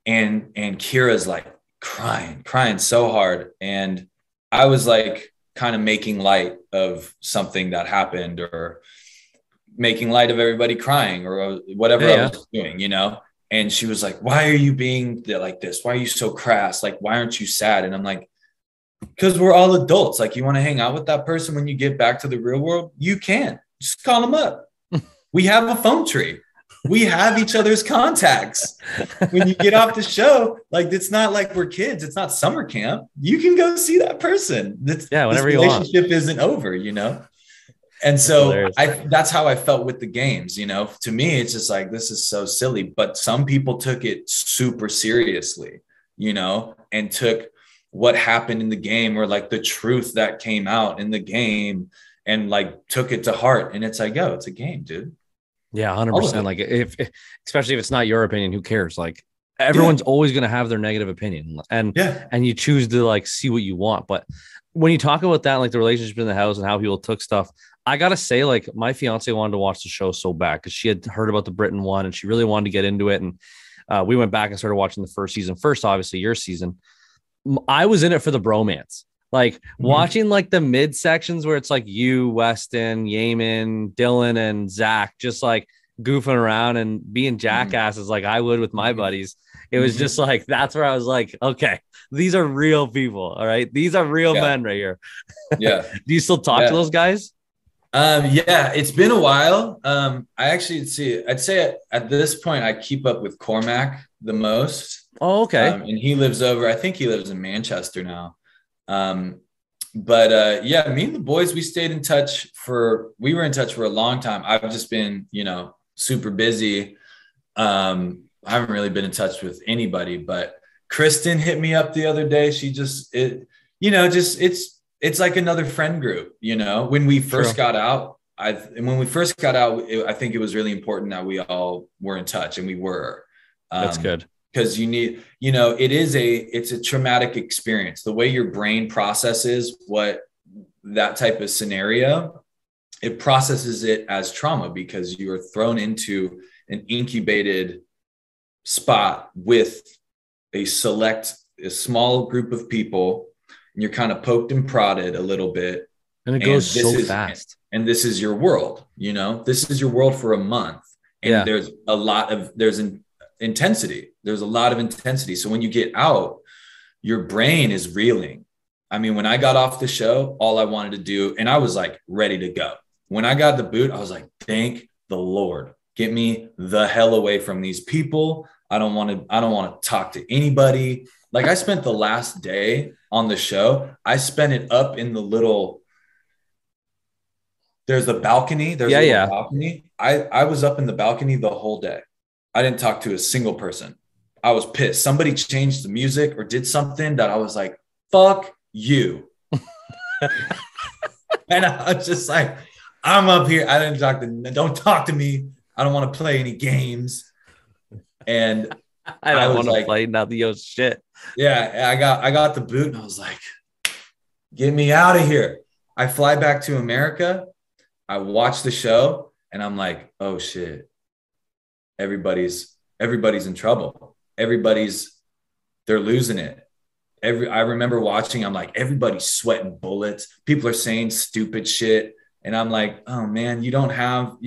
and Kira's like crying so hard. And I was like kind of making light of something that happened, or making light of everybody crying, or whatever I was doing, And she was like, why are you being like this? Why are you so crass? Like, why aren't you sad? And I'm like, because we're all adults. Like, you want to hang out with that person when you get back to the real world? You can. Just call them up. We have a phone tree. We have each other's contacts. When you get off the show, like, it's not like we're kids. It's not summer camp. You can go see that person. Whenever you want. This relationship isn't over, And so that's how I felt with the games, To me, it's just like, this is so silly. But some people took it super seriously, and took what happened in the game, or like the truth that came out in the game, and like took it to heart. And it's like, yo, it's a game, dude. Yeah, 100%. Like, especially if it's not your opinion, who cares? Like, everyone's always going to have their negative opinion, and you choose to like see what you want. But when you talk about that, like the relationship in the house and how people took stuff, I gotta say, like, my fiance wanted to watch the show so bad because she had heard about the Britain one and she really wanted to get into it. And we went back and started watching the first season first, obviously your season. I was in it for the bromance, like watching like the mid sections where it's like you, Weston, Yemen, Dylan, and Zach just like goofing around and being jackasses like I would with my buddies. It was just like, that's where I was like, okay, these are real people. All right. These are real men right here. Yeah. Do you still talk to those guys? Yeah, it's been a while. I'd say at this point, I keep up with Cormac the most. Oh, okay. And he lives I think he lives in Manchester now. But me and the boys, we were in touch for a long time. I've just been, super busy. I haven't really been in touch with anybody, but Kristen hit me up the other day. She it's like another friend group, when we first got out. I think it was really important that we all were in touch, and we were. That's good. Because you need, it's a traumatic experience. The way your brain processes that type of scenario, it processes it as trauma because you are thrown into an incubated spot with a small group for people, and you're kind of poked and prodded a little bit. And it goes so fast. And this is your world, this is your world for a month. And there's an intensity. There's a lot of intensity. So when you get out, your brain is reeling. I mean, when I got off the show, all I wanted to do, and I was like ready to go. When I got the boot, I was like, thank the Lord, get me the hell away from these people. I don't want to talk to anybody. Like, I spent the last day on the show. I spent it up in there's a balcony. There's a balcony. I was up in the balcony the whole day. I didn't talk to a single person. I was pissed. Somebody changed the music or did something that I was like, fuck you. And I was just like, I'm up here. I didn't don't talk to me. I don't want to play any games. And I don't want to like, play nothing. Shit. Yeah, I got the boot and I was like, get me out of here. I fly back to America. I watch the show and I'm like, oh shit. Everybody's in trouble. They're losing it. I remember watching, I'm like, everybody's sweating bullets. People are saying stupid shit. And I'm like, oh man, you don't have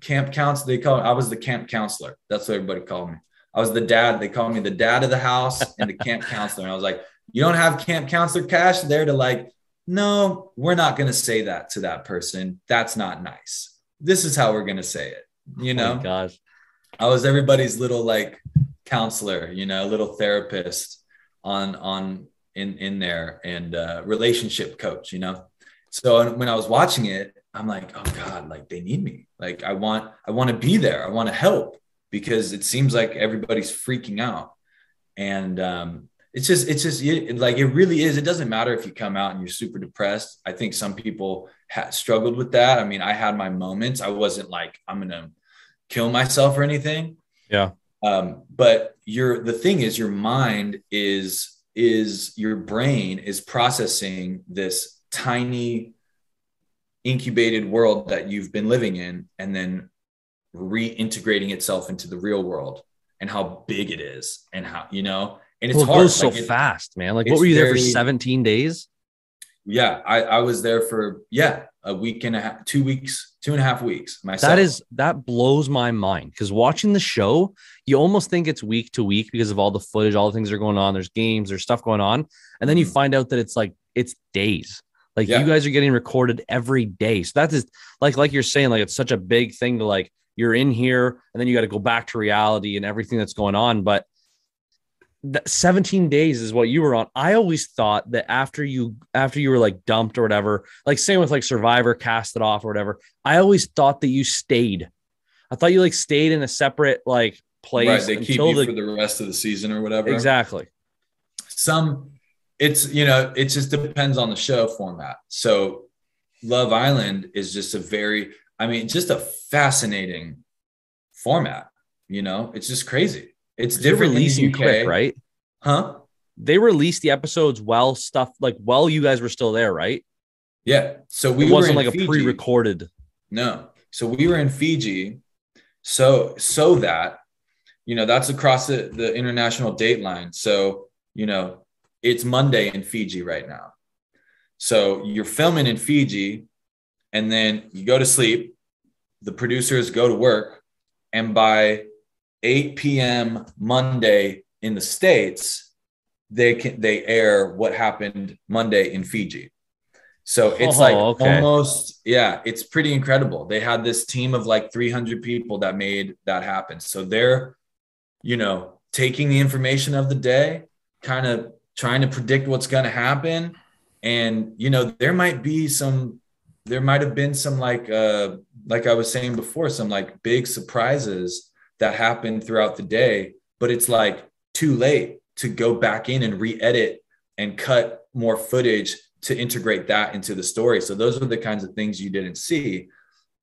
camp counselor. I was the camp counselor. That's what everybody called me. I was the dad. They called me the dad of the house and the camp counselor. And I was like, you don't have camp counselor Cash there to like, no, we're not going to say that to that person. That's not nice. This is how we're going to say it. You know, oh my gosh. I was everybody's little like counselor, you know, little therapist in there and relationship coach, you know? So when I was watching it, I'm like, oh God, like they need me. Like I want to be there. I want to help because it seems like everybody's freaking out. And it's just like, it really is. It doesn't matter if you come out and you're super depressed. I think some people struggled with that. I mean, I had my moments. I wasn't like, I'm going to kill myself or anything. Yeah. But the thing is your mind is your brain is processing this tiny incubated world that you've been living in and then reintegrating itself into the real world and how big it is and how, you know, and it's hard. It goes so fast, man. Like what were you there for 17 days? Yeah. I was there for, a week and a half, 2 weeks, 2.5 weeks myself. That blows my mind because watching the show, you almost think it's week to week because of all the footage, all the things that are going on. There's games, there's stuff going on. And then you find out that it's days. Like you guys are getting recorded every day. So that is like you're saying, like, it's such a big thing to like, you're in here and then you got to go back to reality and everything that's going on. But 17 days is what you were on. I always thought that after you were like dumped or whatever, like same with like Survivor, cast it off or whatever. I always thought that you stayed. I thought you like stayed in a separate like place. Right. They keep you for the rest of the season or whatever. Exactly. It's, you know, it just depends on the show format. So Love Island is just just a fascinating format. You know, it's just crazy. It's different. Releasing quick, right? Huh? They released the episodes while you guys were still there, right? Yeah. So it wasn't like Fiji. A pre-recorded. No. So we were in Fiji. So that, you know, that's across the international date line. So, you know, it's Monday in Fiji right now. So you're filming in Fiji and then you go to sleep. The producers go to work and by 8 p.m. Monday in the States, they air what happened Monday in Fiji. So it's almost, it's pretty incredible. They had this team of like 300 people that made that happen. So they're, you know, taking the information of the day, kind of trying to predict what's going to happen. And, you know, there might have been some like I was saying before, some like big surprises that happened throughout the day, but it's like too late to go back in and re-edit and cut more footage to integrate that into the story. So those are the kinds of things you didn't see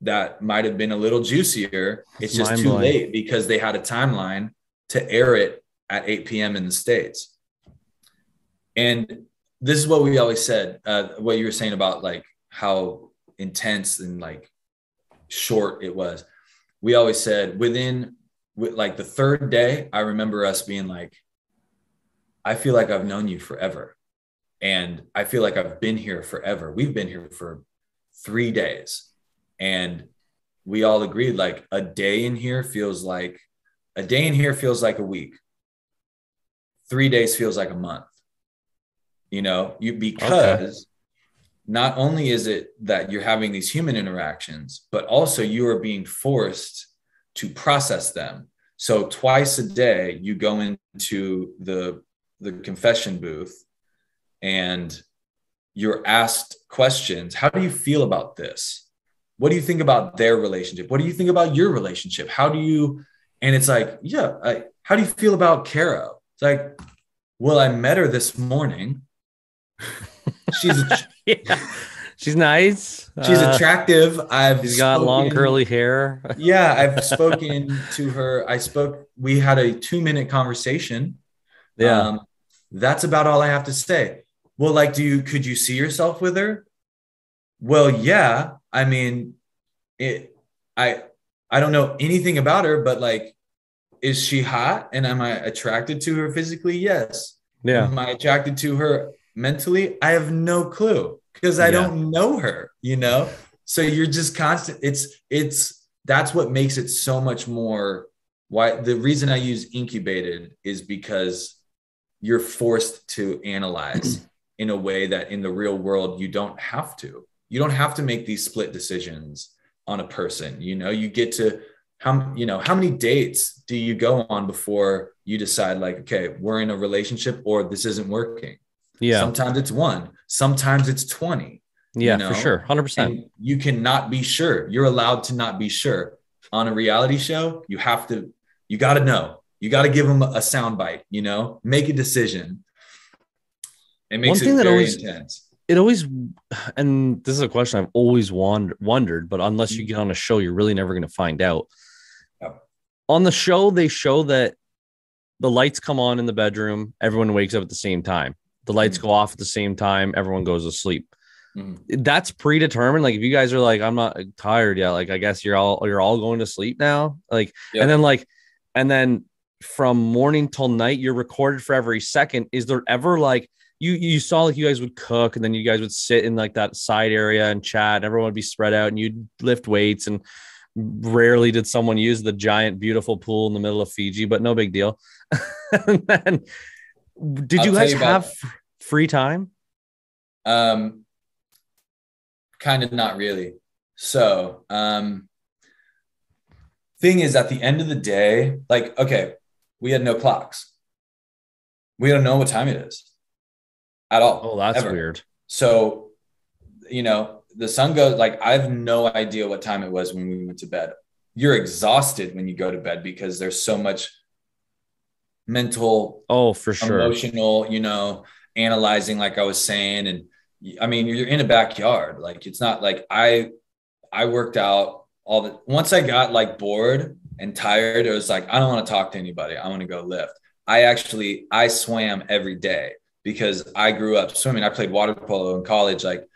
that might've been a little juicier. It's just too late because they had a timeline to air it at 8 p.m. in the States. And this is what we always said, what you were saying about like how intense and like short it was. We always said like the third day, I remember us being like, I feel like I've known you forever. And I feel like I've been here forever. We've been here for 3 days. And we all agreed like a day in here feels like a week. 3 days feels like a month. You know, because not only is it that you're having these human interactions, but also you are being forced to process them. So twice a day, you go into the confession booth and you're asked questions. How do you feel about this? What do you think about their relationship? What do you think about your relationship? And it's like, how do you feel about Caro? It's like, well, I met her this morning She's Yeah. She's nice. She's attractive. She's got long curly hair. Yeah, I've spoken to her. We had a 2-minute conversation. Yeah. That's about all I have to say. Well, like, could you see yourself with her? Well, yeah. I mean, I don't know anything about her, but like, is she hot? And am I attracted to her physically? Yes. Yeah. Am I attracted to her mentally? I have no clue because I don't know her, So you're just constant. That's what makes it so much more. Why the reason I use incubated is because you're forced to analyze in a way that in the real world, you don't have to. You don't have to make these split decisions on a person. You get to how many dates do you go on before you decide like, okay, we're in a relationship or this isn't working. Yeah. Sometimes it's 1, sometimes it's 20. Yeah, for sure. 100%. And you cannot be sure. You're allowed to not be sure. On a reality show, you got to know. You got to give them a soundbite, make a decision. It makes it very intense. It always, and this is a question I've always wondered, but unless you get on a show, you're really never going to find out. Yep. On the show, they show that the lights come on in the bedroom. Everyone wakes up at the same time. The lights go off at the same time. Everyone goes to sleep. That's predetermined. Like if you guys are like, I'm not tired yet. Like, I guess you're all going to sleep now. Like, and then from morning till night, you're recorded for every second. Is there ever like, you saw like you guys would cook and then you guys would sit in like that side area and chat and everyone would be spread out and you'd lift weights, and rarely did someone use the giant, beautiful pool in the middle of Fiji, but no big deal. And then did you guys have free time? Kind of not really. So, thing is at the end of the day, like, okay, we had no clocks. We don't know what time it is. At all. Oh, that's weird. So, the sun goes, like, I have no idea what time it was when we went to bed. You're exhausted when you go to bed because there's so much mental, for sure, emotional, analyzing, like I was saying. And I mean, you're in a backyard. Like, it's not like I worked out once I got like bored and tired, it was like, I don't want to talk to anybody. I want to go lift. I swam every day. Because I grew up swimming. I played water polo in college. Like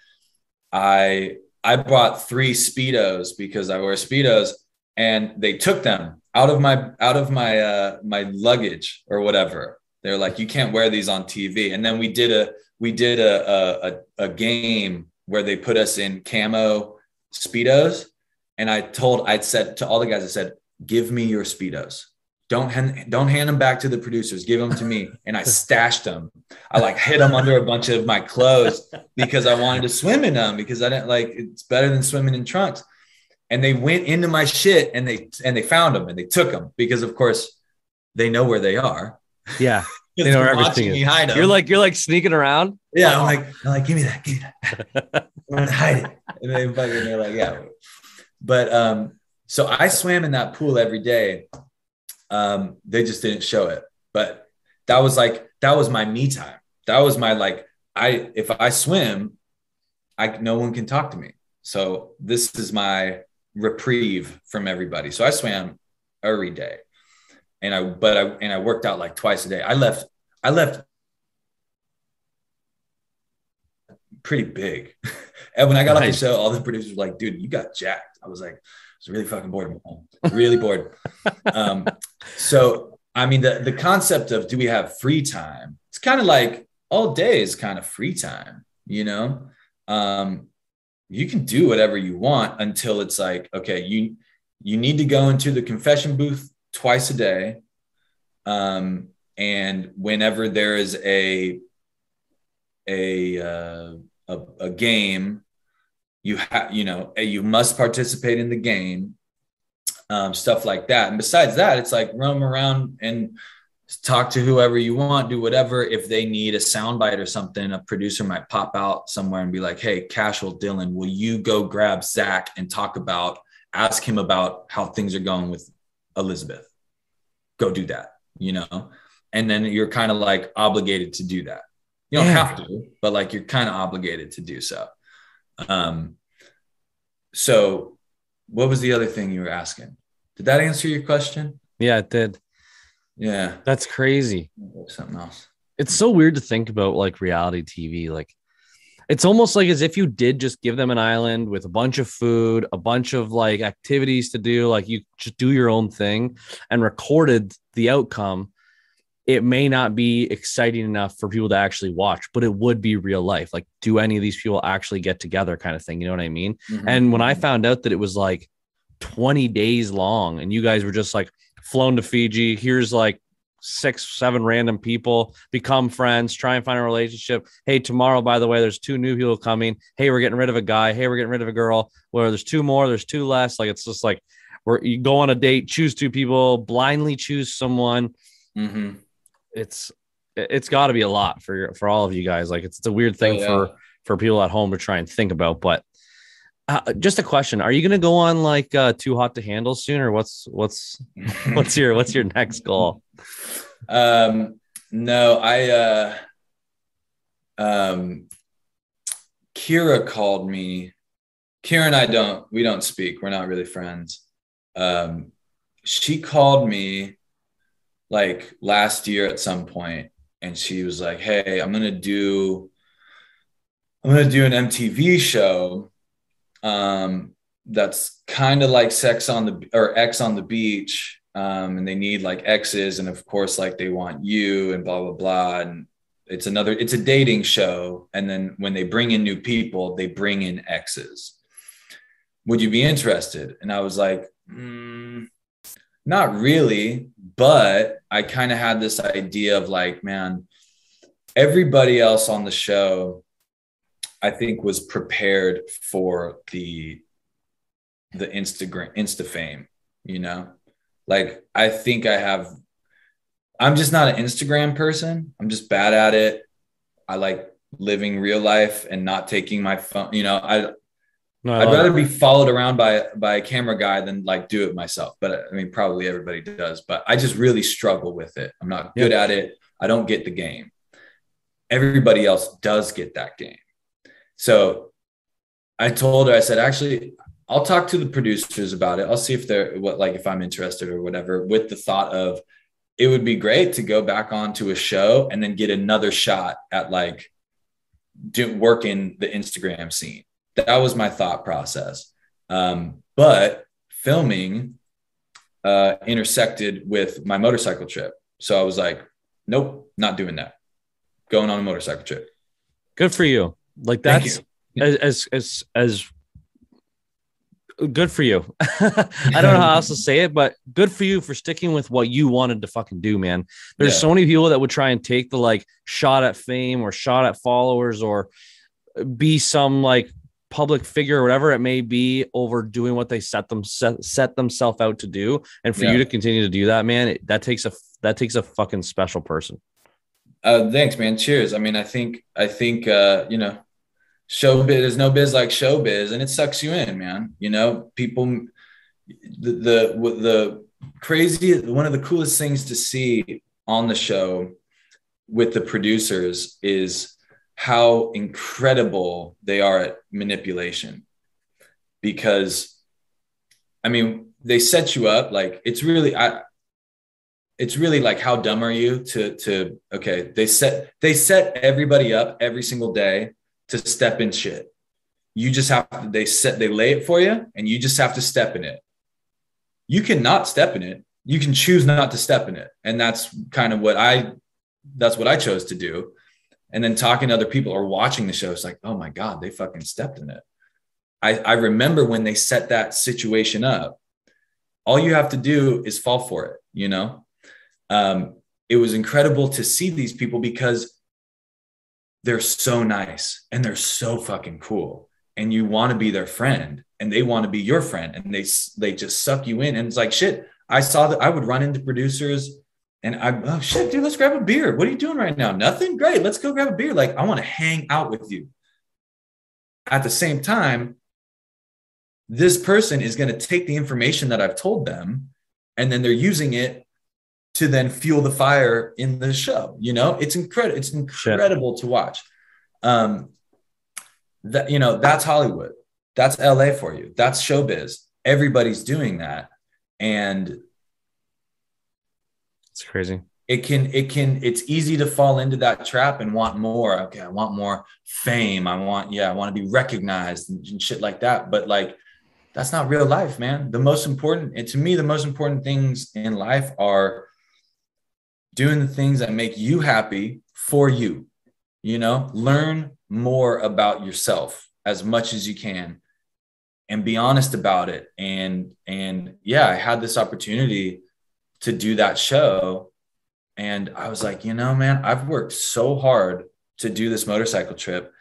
I brought 3 Speedos because I wear Speedos, and they took them out of my luggage or whatever. They're like, you can't wear these on TV. And then we did a game where they put us in camo Speedos. And I'd said to all the guys, I said, give me your Speedos. Don't hand them back to the producers. Give them to me. And I stashed them. I like hid them under a bunch of my clothes because I wanted to swim in them because I didn't like, it's better than swimming in trunks. And they went into my shit and they found them and they took them because of course they know where they are. Yeah. They know where everything is. You're like sneaking around. Yeah. I'm like, give me that. I'm gonna hide it. And they're like, yeah. But, so I swam in that pool every day. They just didn't show it, but that was my me time. That was my, like, if I swim, no one can talk to me. So this is my reprieve from everybody. So I swam every day and I worked out like twice a day. I left pretty big. And when I got off the show, all the producers were like, dude, you got jacked. I was like, I was really fucking bored. Really bored. So, I mean, the concept of, do we have free time? It's kind of like all day is kind of free time, you can do whatever you want until it's like, okay, you need to go into the confession booth twice a day. And whenever there is a game, you must participate in the game, stuff like that. And besides that, it's like roam around and talk to whoever you want, do whatever. If they need a soundbite or something, a producer might pop out somewhere and be like, hey, Cashel, Dylan, will you go grab Zach and ask him about how things are going with Elizabeth? Go do that, and then you're kind of like obligated to do that. You don't have to, but like you're kind of obligated to do so. So what was the other thing you were asking? Did that answer your question? Yeah, it did. Yeah. That's crazy. Something else. It's so weird to think about like reality TV. Like it's almost like as if you did just give them an island with a bunch of food, a bunch of like activities to do, like you just do your own thing and recorded the outcome. It may not be exciting enough for people to actually watch, but it would be real life. Like, do any of these people actually get together kind of thing? You know what I mean? Mm-hmm. And when I found out that it was like 20 days long and you guys were just like flown to Fiji, here's like 6-7 random people, become friends, try and find a relationship. Hey, tomorrow, by the way, there's 2 new people coming. Hey, we're getting rid of a guy. Hey, we're getting rid of a girl. Where there's 2 more, there's 2 less. Like, it's just like you go on a date, choose 2 people, blindly choose someone. Mm-hmm. It's got to be a lot for all of you guys. Like, it's a weird thing for people at home to try and think about. But just a question: are you going to go on like Too Hot to Handle soon, or what's your next goal? No, Kira called me. Kira and I we don't speak. We're not really friends. She called me like last year at some point, and she was like, "Hey, I'm gonna do an MTV show. That's kind of like X on the Beach. And they need like exes, and of course, like they want you and blah, blah, blah. And it's a dating show. And then when they bring in new people, they bring in exes. Would you be interested?" And I was like, not really, but I kind of had this idea of like, man, everybody else on the show, I think, was prepared for the Insta fame, you know? Like, I think I'm just not an Instagram person. I'm just bad at it. I like living real life and not taking my phone. You know, I'd rather be followed around by a camera guy than like do it myself. But I mean, probably everybody does, but I just really struggle with it. I'm not good at it. I don't get the game. Everybody else does get that game. So I told her, I said, actually, I'll talk to the producers about it. I'll see if I'm interested or whatever, with the thought of it would be great to go back onto a show and then get another shot at like working the Instagram scene. That was my thought process. But filming intersected with my motorcycle trip. So I was like, nope, not doing that. Going on a motorcycle trip. Good for you. Like, that's as good for you. I don't know how else to say it, but good for you for sticking with what you wanted to fucking do, man. There's so many people that would try and take the like shot at fame or shot at followers or be some like public figure or whatever it may be over doing what they set themselves out to do. And for you to continue to do that, man, that takes a fucking special person. Thanks, man. Cheers. I mean, I think, you know, showbiz, there's no biz like showbiz, and it sucks you in, man. You know, people, the crazy, one of the coolest things to see on the show with the producers is how incredible they are at manipulation. Because, I mean, they set you up like, it's really like, how dumb are you to okay, they set everybody up every single day to step in shit. You just have to, they lay it for you and you just have to step in it. You cannot step in it. You can choose not to step in it. And that's kind of what I chose to do. And then talking to other people or watching the show, it's like, oh my God, they fucking stepped in it. I remember when they set that situation up, all you have to do is fall for it, you know? It was incredible to see these people because they're so nice and they're so fucking cool, and you want to be their friend and they want to be your friend, and they just suck you in. And it's like, shit, I saw that I would run into producers and oh shit, dude, let's grab a beer. What are you doing right now? Nothing? Great. Let's go grab a beer. Like, I want to hang out with you. At the same time, this person is going to take the information that I've told them, and then they're using it to then fuel the fire in the show. You know, it's incredible. It's incredible to watch. That, you know, that's Hollywood. That's LA for you. That's showbiz. Everybody's doing that. And it's crazy. It's easy to fall into that trap and want more. Okay, I want more fame. I want to be recognized and shit like that. But like, that's not real life, man. The most important things in life are doing the things that make you happy for you. You know, learn more about yourself as much as you can and be honest about it. And yeah, I had this opportunity to do that show. And I was like, you know, man, I've worked so hard to do this motorcycle trip.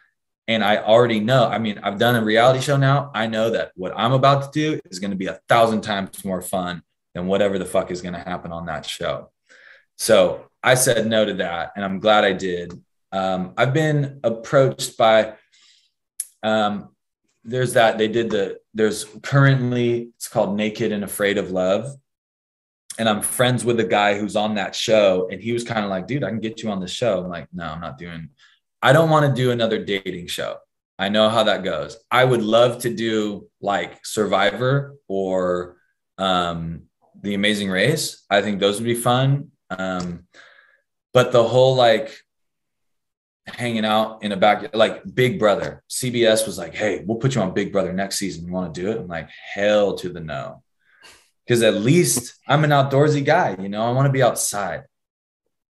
And I already know, I mean, I've done a reality show now. I know that what I'm about to do is going to be 1,000 times more fun than whatever the fuck is going to happen on that show. So I said no to that. And I'm glad I did. I've been approached by, there's currently, it's called Naked and Afraid of Love. And I'm friends with the guy who's on that show. And he was kind of like, dude, I can get you on the show. I'm like, no, I don't want to do another dating show. I know how that goes. I would love to do like Survivor or The Amazing Race. I think those would be fun. But the whole like hanging out in a back, like Big Brother, CBS was like, hey, we'll put you on Big Brother next season. You want to do it? I'm like, hell to the no. Because at least I'm an outdoorsy guy, you know, I want to be outside.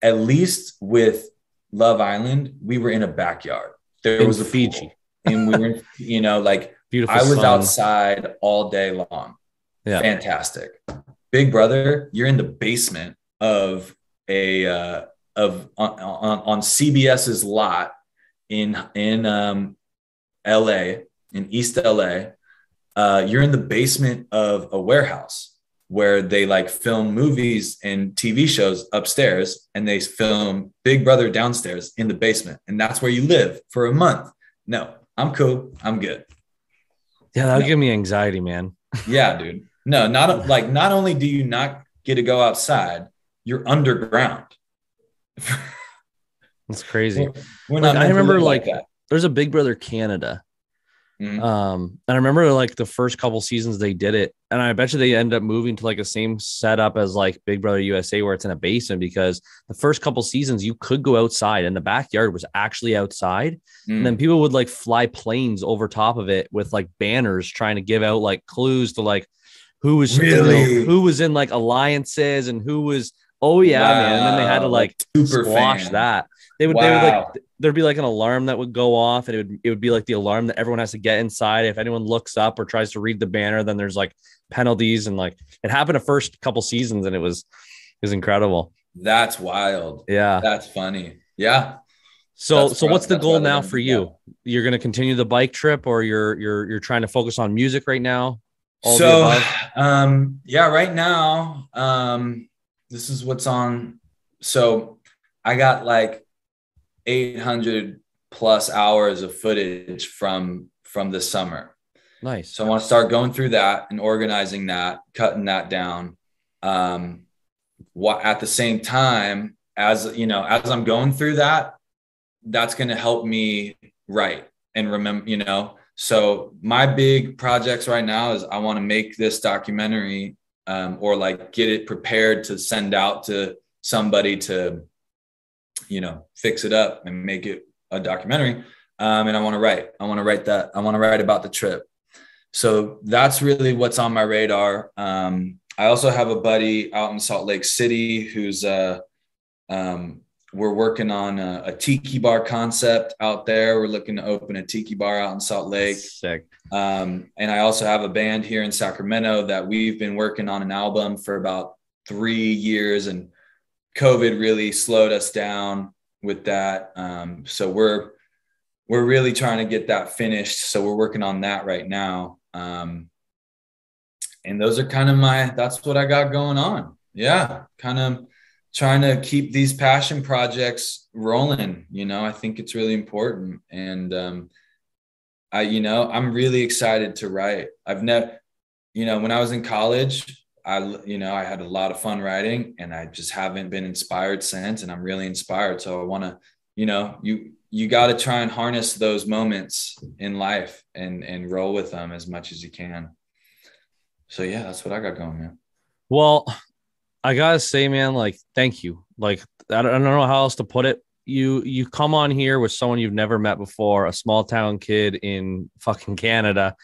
At least with Love Island, we were in a backyard. There was a Fiji pool, and we were, you know, like beautiful. I was outside all day long. Yeah. Fantastic. Big Brother, you're in the basement of on CBS's lot in LA, in East LA. You're in the basement of a warehouse where they like film movies and TV shows upstairs, and they film Big Brother downstairs in the basement. And that's where you live for a month. No, I'm cool. I'm good. Yeah. That'll give me anxiety, man. Yeah, dude. No, not only do you not get to go outside, you're underground. That's crazy. We're not I remember like that. There's a Big Brother Canada. Mm-hmm. And I remember like the first couple seasons they did it, and I bet you they end up moving to like the same setup as like Big Brother USA, where it's in a basement, because the first couple seasons you could go outside and the backyard was actually outside. And then people would like fly planes over top of it with like banners trying to give out like clues to like who was who was in like alliances and who was, oh yeah, man. And then they had to like squash that. They would like, there'd be like an alarm that would go off, and it would be like the alarm that everyone has to get inside. If anyone looks up or tries to read the banner, then there's like penalties. And like it happened the first couple seasons, and it was incredible. That's wild. Yeah. That's funny. Yeah. So what's the goal now for you? You're going to continue the bike trip, or you're trying to focus on music right now? Right now, this is what's on. So I got like 800 plus hours of footage from this summer. Nice. So I want to start going through that and organizing that, cutting that down. At the same time, as you know, as I'm going through that, that's going to help me write and remember, you know. So my big projects right now is I want to make this documentary, or like get it prepared to send out to somebody to, you know, fix it up and make it a documentary. And I want to write that. I want to write about the trip. So that's really what's on my radar. I also have a buddy out in Salt Lake City who's, we're working on a tiki bar concept out there. We're looking to open a tiki bar out in Salt Lake. Sick. And I also have a band here in Sacramento that we've been working on an album for about 3 years, and COVID really slowed us down with that. So we're really trying to get that finished. So we're working on that right now. And those are kind of that's what I got going on. Yeah. Kind of trying to keep these passion projects rolling. You know, I think it's really important. And, I'm really excited to write. I've never, you know, when I was in college, I had a lot of fun writing, and I just haven't been inspired since, and I'm really inspired. So I want to, you got to try and harness those moments in life and roll with them as much as you can. So yeah, that's what I got going, man. Well, I gotta say, man, like, thank you. Like, I don't know how else to put it. You come on here with someone you've never met before, a small town kid in fucking Canada,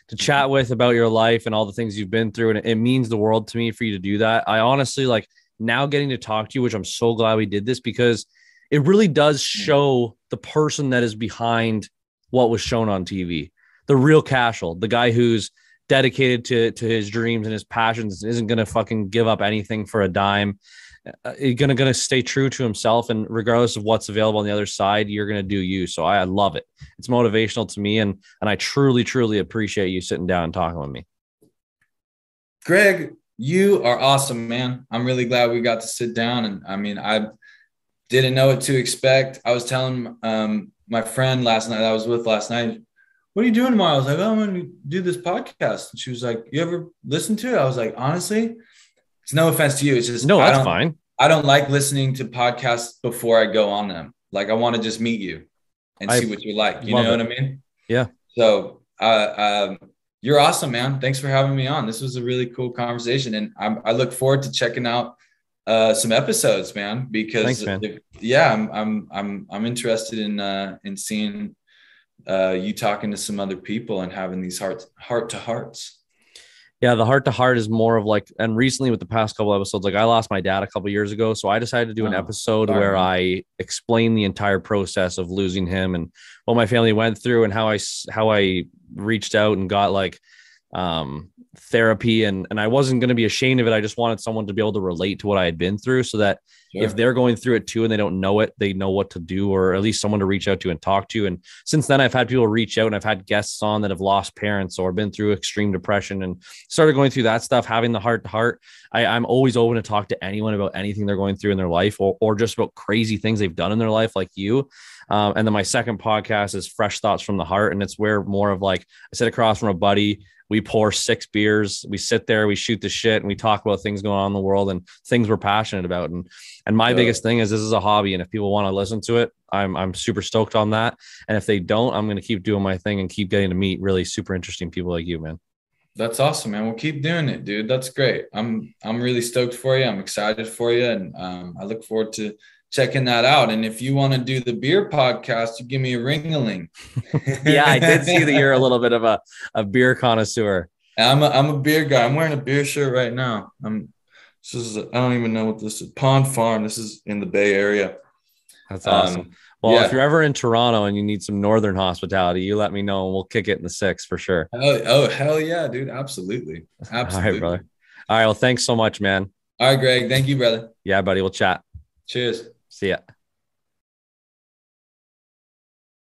to chat with about your life and all the things you've been through. And it means the world to me for you to do that. I honestly, like, now getting to talk to you, which I'm so glad we did this, because it really does show the person that is behind what was shown on TV. The real Cashel, the guy who's dedicated to his dreams and his passions, isn't going to fucking give up anything for a dime. He's gonna stay true to himself, and regardless of what's available on the other side, you're gonna do you. So I love it. It's motivational to me, and I truly appreciate you sitting down and talking with me. Greg, you are awesome, man. I'm really glad we got to sit down. And I mean, I didn't know what to expect. I was telling my friend last night, what are you doing tomorrow? I was like, oh, I'm going to do this podcast. And she was like, you ever listen to it? I was like, honestly, it's no offense to you. It's just, no, that's fine. I don't like listening to podcasts before I go on them. Like, I want to just meet you and see what you're like. You know what I mean? Yeah. So you're awesome, man. Thanks for having me on. This was a really cool conversation. And I look forward to checking out some episodes, man, because thanks, man. I'm interested in seeing you talking to some other people and having these heart to hearts. Yeah, the heart to heart is more of like, and recently with the past couple episodes, like I lost my dad a couple years ago, so I decided to do an episode where I explain the entire process of losing him and what my family went through and how I reached out and got like therapy, and I wasn't going to be ashamed of it. I just wanted someone to be able to relate to what I had been through, so that if they're going through it too and they don't know it, they know what to do, or at least someone to reach out to and talk to. And since then, I've had people reach out, and I've had guests on that have lost parents or been through extreme depression and started going through that stuff, having the heart to heart. I'm always open to talk to anyone about anything they're going through in their life, or just about crazy things they've done in their life, like you. And then my second podcast is Fresh Thoughts from the Heart. And it's where more of like, I sit across from a buddy, we pour 6 beers, we sit there, we shoot the shit, and we talk about things going on in the world and things we're passionate about. And my biggest thing is, this is a hobby. And if people want to listen to it, I'm super stoked on that. And if they don't, I'm going to keep doing my thing and keep getting to meet really super interesting people like you, man. That's awesome, man. We'll keep doing it, dude. That's great. I'm really stoked for you. I'm excited for you. And I look forward to checking that out. And if you want to do the beer podcast, you give me a ring-a-ling. Yeah, I did see that you're a little bit of a beer connoisseur. I'm a beer guy. I'm wearing a beer shirt right now. I don't even know what this is. Pond Farm. This is in the Bay Area. That's awesome. Well, if you're ever in Toronto and you need some northern hospitality, you let me know and we'll kick it in the 6 for sure. Oh, hell yeah, dude. Absolutely. All right, brother. All right. Well, thanks so much, man. All right, Greg. Thank you, brother. Yeah, buddy. We'll chat. Cheers. See ya.